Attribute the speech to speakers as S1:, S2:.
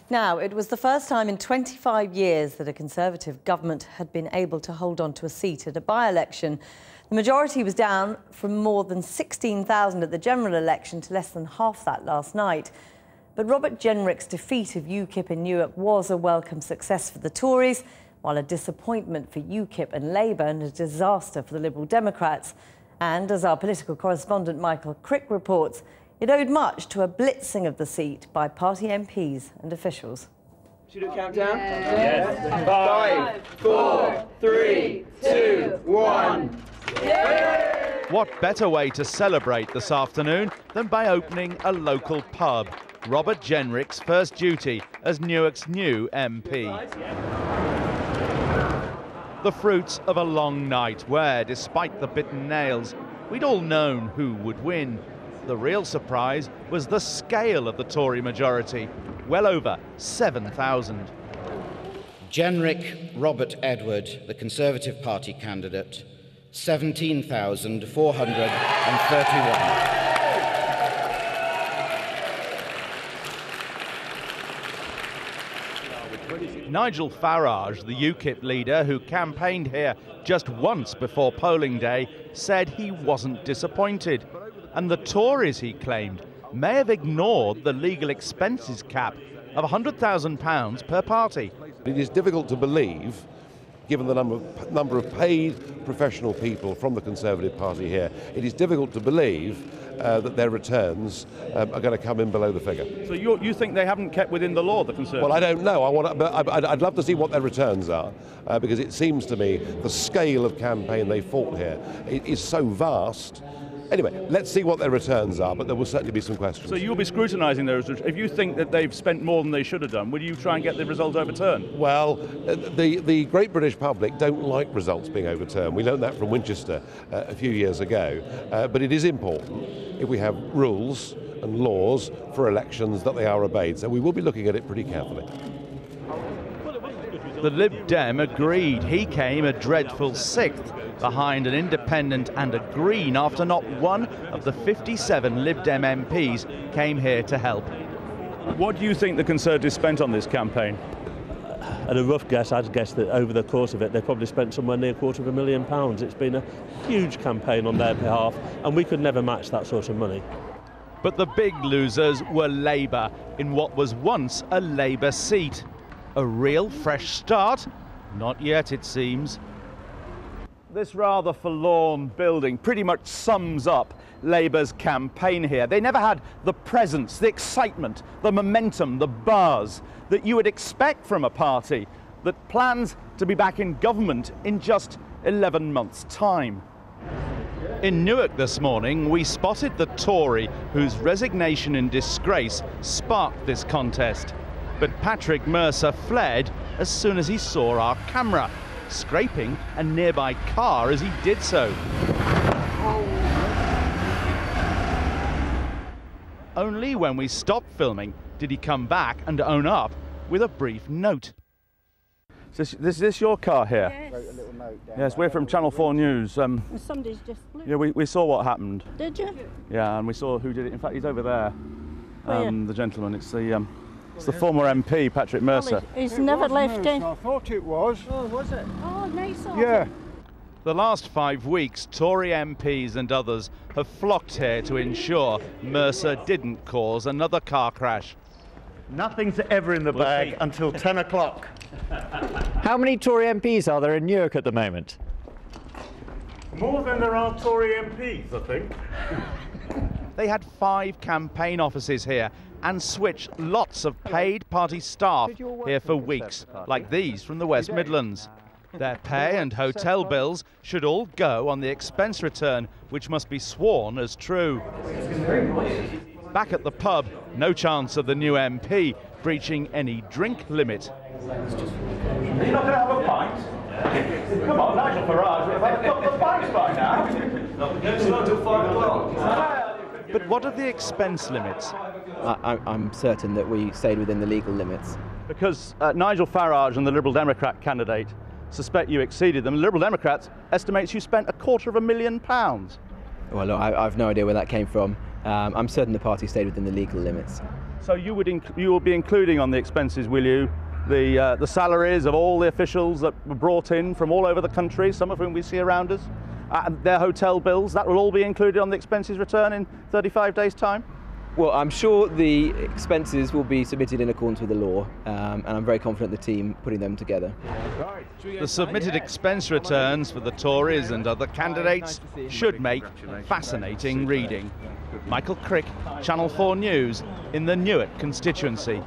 S1: Now, it was the first time in 25 years that a Conservative government had been able to hold on to a seat at a by-election. The majority was down from more than 16,000 at the general election to less than half that last night. But Robert Jenrick's defeat of Ukip in Newark was a welcome success for the Tories, while a disappointment for Ukip and Labour and a disaster for the Liberal Democrats. And as our political correspondent Michael Crick reports, it owed much to a blitzing of the seat by party MPs and officials.
S2: Should we do a countdown? Yes. 5, 4, 3, 2, 1. Yay!
S3: What better way to celebrate this afternoon than by opening a local pub? Robert Jenrick's first duty as Newark's new MP. The fruits of a long night where, despite the bitten nails, we'd all known who would win. The real surprise was the scale of the Tory majority, well over 7,000.
S4: Jenrick Robert Edward, the Conservative Party candidate, 17,431.
S3: Nigel Farage, the Ukip leader who campaigned here just once before polling day, said he wasn't disappointed. And the Tories, he claimed, may have ignored the legal expenses cap of £100,000 per party.
S5: It is difficult to believe, given the number of paid professional people from the Conservative Party here, it is difficult to believe that their returns are going to come in below the figure.
S3: So you think they haven't kept within the law, the Conservatives?
S5: Well, I don't know. I'd love to see what their returns are, because it seems to me the scale of campaign they fought here is so vast. Anyway, let's see what their returns are, but there will certainly be some questions.
S3: So you'll be scrutinising those. If you think that they've spent more than they should have done, will you try and get the result overturned?
S5: Well, the great British public don't like results being overturned. We learned that from Winchester a few years ago. But it is important, if we have rules and laws for elections, that they are obeyed. So we will be looking at it pretty carefully.
S3: The Lib Dem agreed. He came a dreadful 6th behind an independent and a Green after not one of the 57 Lib Dem MPs came here to help. What do you think the Conservatives spent on this campaign?
S6: At a rough guess, I'd guess that over the course of it, they probably spent somewhere near £250,000. It's been a huge campaign on their behalf, and we could never match that sort of money.
S3: But the big losers were Labour in what was once a Labour seat. A real fresh start? Not yet, it seems. This rather forlorn building pretty much sums up Labour's campaign here. They never had the presence, the excitement, the momentum, the buzz that you would expect from a party that plans to be back in government in just 11 months' time. In Newark this morning, we spotted the Tory whose resignation and disgrace sparked this contest. But Patrick Mercer fled as soon as he saw our camera, scraping a nearby car as he did so. Only when we stopped filming did he come back and own up with a brief note. Is this your car here?
S7: Yes.
S8: Wrote a little note down.
S3: Yes, we're from Channel 4 News.
S7: Somebody's just flew.
S3: Yeah, we saw what happened.
S7: Did you?
S3: Yeah, and we saw who did it. In fact, he's over there,
S7: Where?
S3: the gentleman. It's the former MP, Patrick Mercer.
S7: He's never left in.
S8: I thought it was.
S7: Oh, was it? Oh, nice of
S8: Yeah.
S7: him.
S3: The last 5 weeks, Tory MPs and others have flocked here to ensure Mercer didn't cause another car crash.
S9: Nothing's ever in the bag until 10 o'clock.
S10: How many Tory MPs are there in Newark at the moment?
S9: More than there are Tory MPs, I think.
S3: They had 5 campaign offices here and switched lots of paid party staff here for weeks, like these from the West Midlands. Their pay and hotel bills should all go on the expense return, which must be sworn as true. Back at the pub, no chance of the new MP breaching any drink limit.
S9: Are you not going to have a pint? Come on, Nigel Farage, we've had a couple of pints by now. It's not till 5 o'clock.
S3: But what are the expense limits?
S11: I'm certain that we stayed within the legal limits.
S3: Because Nigel Farage and the Liberal Democrat candidate suspect you exceeded them. The Liberal Democrats estimates you spent £250,000.
S11: Well, look, I've no idea where that came from. I'm certain the party stayed within the legal limits.
S3: So you will be including on the expenses, will you, the salaries of all the officials that were brought in from all over the country, some of whom we see around us, their hotel bills, that will all be included on the expenses return in 35 days' time?
S11: Well, I'm sure the expenses will be submitted in accordance with the law, and I'm very confident the team putting them together.
S3: The submitted expense returns for the Tories and other candidates should make fascinating reading. Michael Crick, Channel 4 News in the Newark constituency.